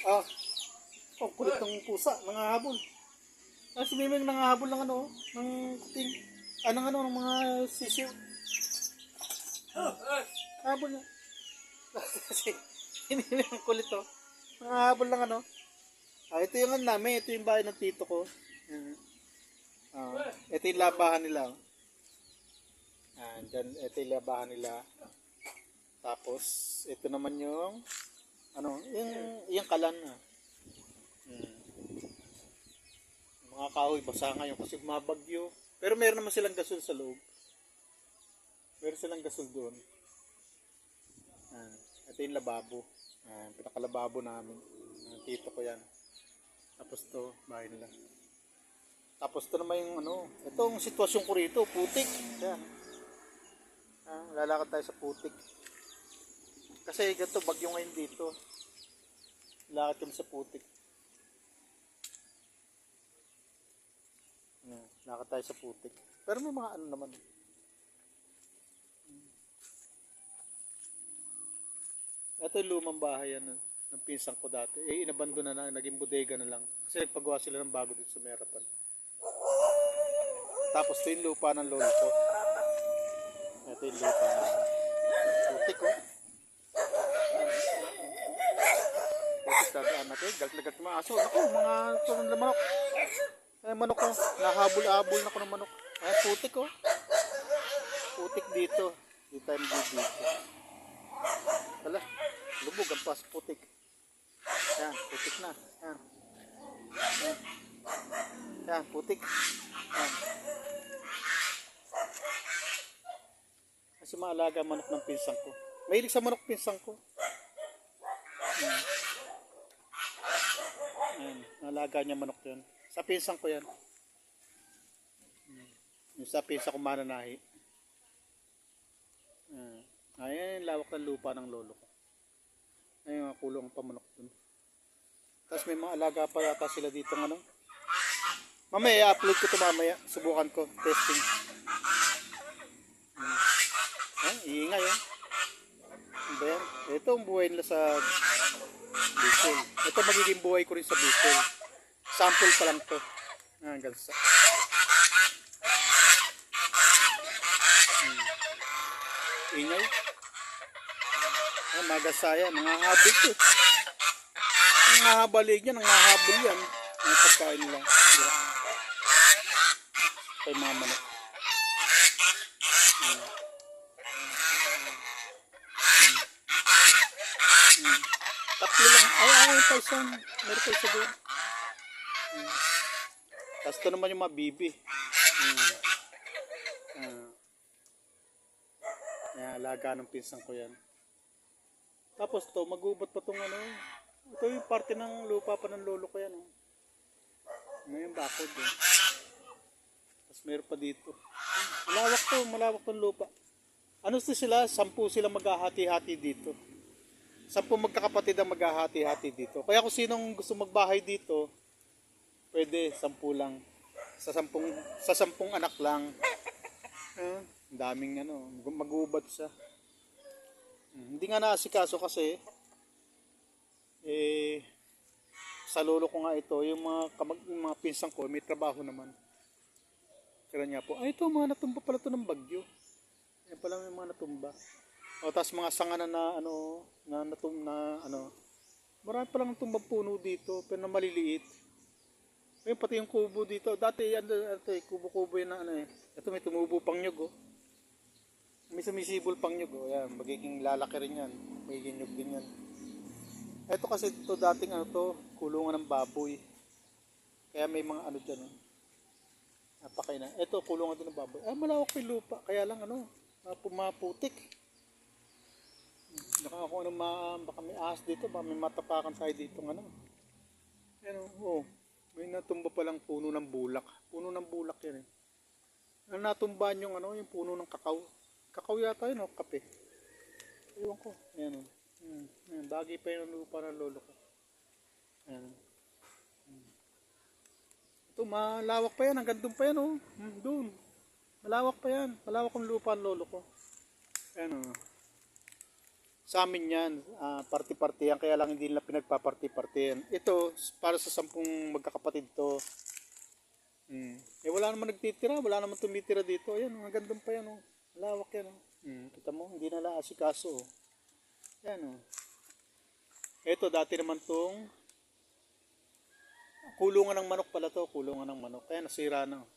Ah, oh, kulit ng pusa, nangahabol. Ah, si Mimeng nangahabol ng ano, ng kuting. Ah, ng ano, ng mga sisiw. Habol na. Kasi, si Mimeng ang kulit oh. Nangahabol ng ano. Ah, ito yung ano namin, ito yung bahay ng tito ko. Ah, ito yung labahan nila. Oh. Ah, dyan, ito yung labahan nila. Tapos, ito naman yung, ano, yung kalan na. Mga kahoy, basa ngayon kasi mabagyo. Pero meron naman silang gasol sa loob. Meron silang gasol doon. Ah, ito yung lababo. Ah, pinakalababo namin. Ah, tito ko yan. Tapos to, bahay nila. Tapos to naman yung ano, itong sitwasyon ko rito, putik. Yan. Ah, lalakad tayo sa putik. Kasi ganito, bagyo ngayon dito. Lalakad kami sa putik. Yan, lalakad tayo sa putik. Pero may mga ano naman. Ito yung lumang bahay yan, ng pinsan ko dati. Eh, inabando na lang, naging bodega na lang. Kasi nagpagawa sila ng bago dito sa Merapan. Tapos ito yung lupa ng lolo ko. Ito yung lupa ng putik ko. Putik dadaan natin. Galit na mga aso. Ako, mga tunong na manok. Ay, manok ko. Nahabol-habol na ko ng manok. Ay, putik ko. Putik dito. Dito tayo dito. Hala, lubog ang pas putik. Yan, putik na. Yan. Yan, yan putik. Yan. Kasi maalaga manok ng pinsan ko. Mahilig sa manok pinsan ko. Yan. Yan, maalaga niya manok yan. Sa pinsan ko yan. Yung sa pinsan ko mananahi. Yan. Ayan, lawak ng lupa ng lolo ko. Ayun, mga kulong pa manok dun. Tapos may mga alaga pa yata sila dito ng ano. Mamaya i-upload ko ito mamaya. Subukan ko. Testing. Iingay oh. Ano yan? Ito ang buhay nila sa Bicol. Ito magiging buhay ko rin sa Bicol. Sample pa lang to. Hanggang sa. Ingay. Magasaya. Nangahabol to. Nangahabalig yan. Nangahabol yan. Ang pagkain nila. Ito yung mga manok. Tatlo lang. Ay, pa isang. Meron pa isa doon. Tapos ito naman yung mga bibi. Ayan, alaga ng pinsan ko yan. Tapos to, mag-uubot pa itong ano. Ito yung parte ng lupa pa ng lolo ko yan. Oh. Ngayon bakod eh. Tapos meron pa dito. Malawak tong lupa. Ano sila? 10 sila maghahati-hati dito. 10 magkakapatid ang maghahati-hati dito. Kaya kung sinong gusto magbahay dito, pwede 10 lang. Sa 10 anak lang. Ang daming ano, mag-uubad siya. Hindi nga naasikaso kasi sa lolo ko nga ito, yung mga pinsan ko may trabaho naman. Kaya niya po, ay ito mga natumba pala to ng bagyo. Ayan pala may mga natumba. O tapos mga sanga na ano, marami palang tumbang puno dito, pero na maliliit. Ayun pati yung kubo dito. Dati kubo-kubo yun na ano eh. Ito may tumubo pang nyug oh. May sumisibol pang nyug oh. Ayan, magiging lalaki rin yan. Magiging nyug din yan. Ito kasi ito dating ano to, kulungan ng baboy. Kaya may mga ano dyan oh. Napakay na. Ito kulungan din ng baboy. Ah, malawak yung lupa. Kaya lang ano, pumaputik. Baka kung ano, baka may ahas dito, baka may matapakan tayo dito ng ano. Ayan oh. May natumba palang puno ng bulak. Puno ng bulak yan eh. Ang natumbahan yung ano, yung puno ng kakao. Kakao yata yun o, kape. Ewan ko. Ayan o. Ayan, bagay pa yun lupa ng lolo ko. Ayan. Ito, malawak pa yan. Hanggang doon pa yan o. Doon. Malawak pa yan. Malawak ang lupa ng lolo ko. Ayan o. Sa amin yan, party-party yan, kaya lang hindi nila pinagpa-party-party yan. Ito, para sa 10 magkakapatid to. Eh wala naman nagtitira, wala naman tumitira dito. Ayan, ang gandang pa yan, oh. Lawak yan, oh. Kita mo, hindi nila asikaso, oh. Yan, oh. Ito, dati naman tong kulungan ng manok pala to, kulungan ng manok. Kaya nasira na, oh.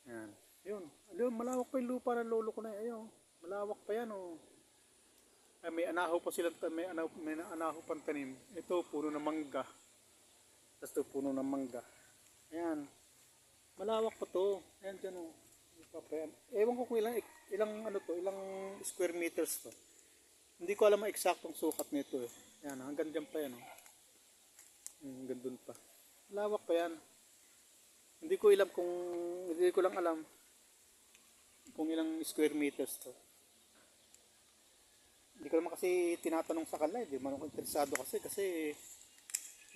Yan. Yun. Ayun, malawak pa yung lupa ng lolo ko na. Ayun, malawak pa yan, oh. Ay, may anahaw pa sila, may anahaw pang tanim. Ito, puno ng mangga. Tapos ito, puno ng mangga. Ayan. Malawak pa to. Ayan dyan, oh. Ewan ko kung ilang ano to, ilang square meters to. Hindi ko alam ang eksaktong sukat nito, eh. Ayan, hanggang dyan pa yan, oh. Hanggang dun pa. Malawak pa yan. Hindi ko lang alam kung ilang square meters to. Hindi ko naman kasi tinatanong sa kanila, hindi man ako interesado kasi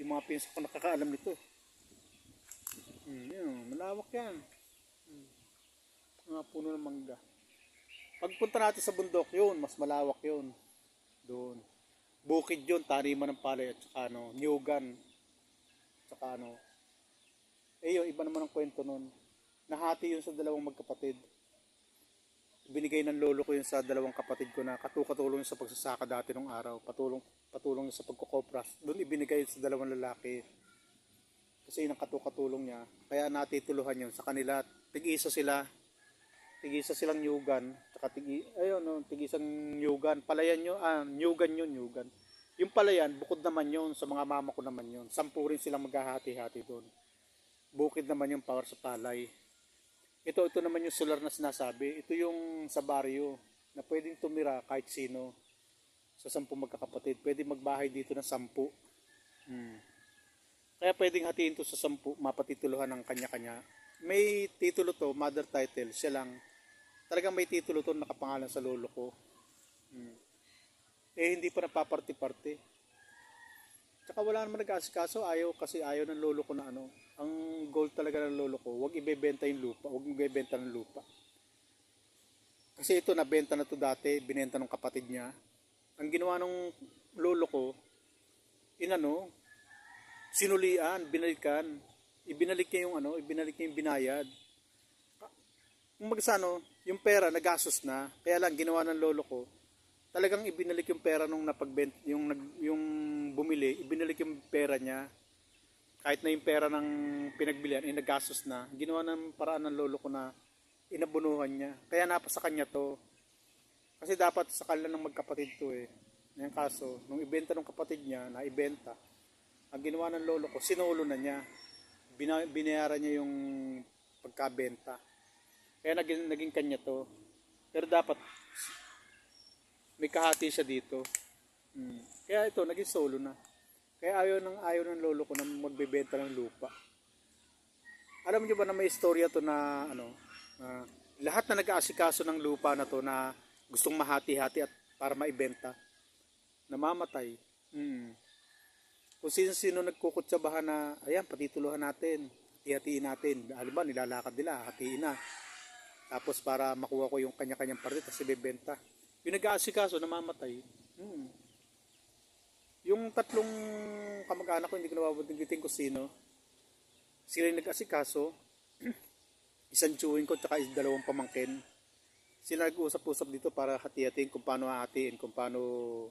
yung mga pinsan ko nakakaalam nito. Yun, malawak yan. Mga puno ng mangga. Pagpunta natin sa bundok, yun, mas malawak yun. Doon. Bukid yun, taniman ng palay at saka nyugan. Saka yung iba naman ang kwento nun. Nahati yun sa dalawang magkapatid. Binigay ng lolo ko yun sa dalawang kapatid ko na katulong sa pagsasaka dati nung araw. Patulong sa pagkukopras. Doon ibinigay sa dalawang lalaki. Kasi yun ang katulong niya. Kaya natituluhan yun sa kanila. Tig-isa silang nyugan. Tsaka tig-isang nyugan. Palayan nyo, nyugan yun, nyugan. Yung palayan, bukod naman yun sa mga mama ko naman yun. 10 rin silang maghahati-hati doon. Bukid naman yung power sa palay. Ito naman yung solar na sinasabi. Ito yung sa baryo na pwedeng tumira kahit sino sa 10 magkakapatid. Pwedeng magbahay dito ng 10. Kaya pwedeng hatiin to sa 10, mapatituluhan ng kanya-kanya. May titulo to, mother title, siya lang. Talagang may titulo to nakapangalan sa lolo ko. Hindi pa napaparty-party. Tsaka wala naman nag-aasikaso, ayaw ng lolo ko na ang goal talaga ng lolo ko, huwag ibebenta yung lupa, huwag ibebenta ng lupa. Kasi ito, nabenta na to dati, binenta ng kapatid niya. Ang ginawa ng lolo ko, sinulian, binalikan. Ibinalik niya yung binayad. Kung yung pera nagastos na, kaya lang ginawa ng lolo ko, talagang ibinalik yung pera nung napagbenta, yung bumili, ibinalik yung pera niya. Kahit na yung pera ng pinagbilian ay nagastos na, ginawa ng paraan ng lolo ko na inabunuhan niya. Kaya napasa kanya to. Kasi dapat sa kanila ng magkapatid to, eh. Ngayon kaso, nung ibenta ng kapatid niya, na ibenta, ang ginawa ng lolo ko, sinulo na niya. Binayaran niya yung pagkabenta. Kaya naging kanya to. Pero dapat may kahati siya dito. Kaya ito, naging solo na. Kaya ayaw ng lolo ko na magbebenta ng lupa. Alam niyo ba na may istorya to na lahat na nag-aasikaso ng lupa na to na gustong mahati-hati at para maibenta, namamatay. Kung sino nagkukutsabahan na, ayan, patituluhan natin, hati-hatiin natin. Halimbawa, nilalakad nila, hatiin na. Tapos para makuha ko yung kanya-kanyang parte, tapos ibebenta. Yung nag-aasikaso, namamatay. Yung 3 kamag-anak ko, hindi ko nababanggit kung sino. Sila yung nag-asikaso. Isang tiyuhin ko, tsaka 2 pamangkin. Sila nag-usap-usap dito para hati-hatiin kung paano hatiin, kung paano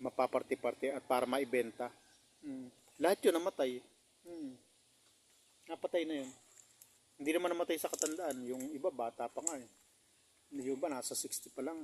mapaparty-party at para maibenta. Lahat yun namatay. Napatay na yun. Hindi naman namatay sa katandaan. Yung iba, bata pa nga. Yung iba, nasa 60 pa lang.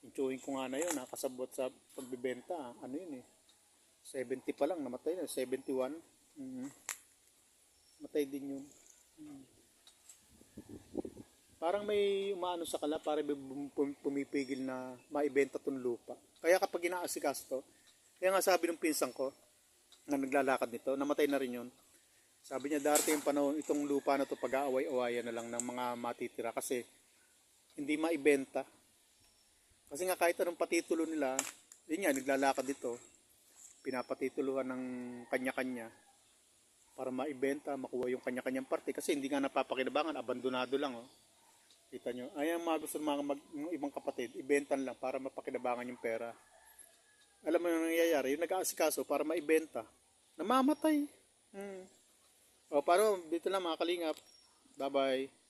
Yung tiyuhin ko nga na yun, nakasabot sa pagbibenta. 70 pa lang, namatay na. 71. Matay din yun. Parang may umaano sa kala, parang pumipigil na maibenta tong lupa. Kaya kapag inaasikas to, kaya nga sabi ng pinsan ko, na naglalakad nito, namatay na rin yun. Sabi niya, darating yung panahon, itong lupa na to pag-aaway-awayan na lang ng mga matitira kasi hindi maibenta. Kasi nga kahit anong patitulo nila, yun nga, naglalakad dito, pinapatituluhan ng kanya-kanya para maibenta, makuha yung kanya-kanyang parte kasi hindi nga napapakinabangan, abandonado lang. Kita nyo. Ay, ang mga gusto ng ng ibang kapatid, ibentan lang para mapakinabangan yung pera. Alam mo yung nangyayari, yung nag-aasikaso para maibenta, namamatay. O, paano? Dito lang mga kalingap. Bye-bye.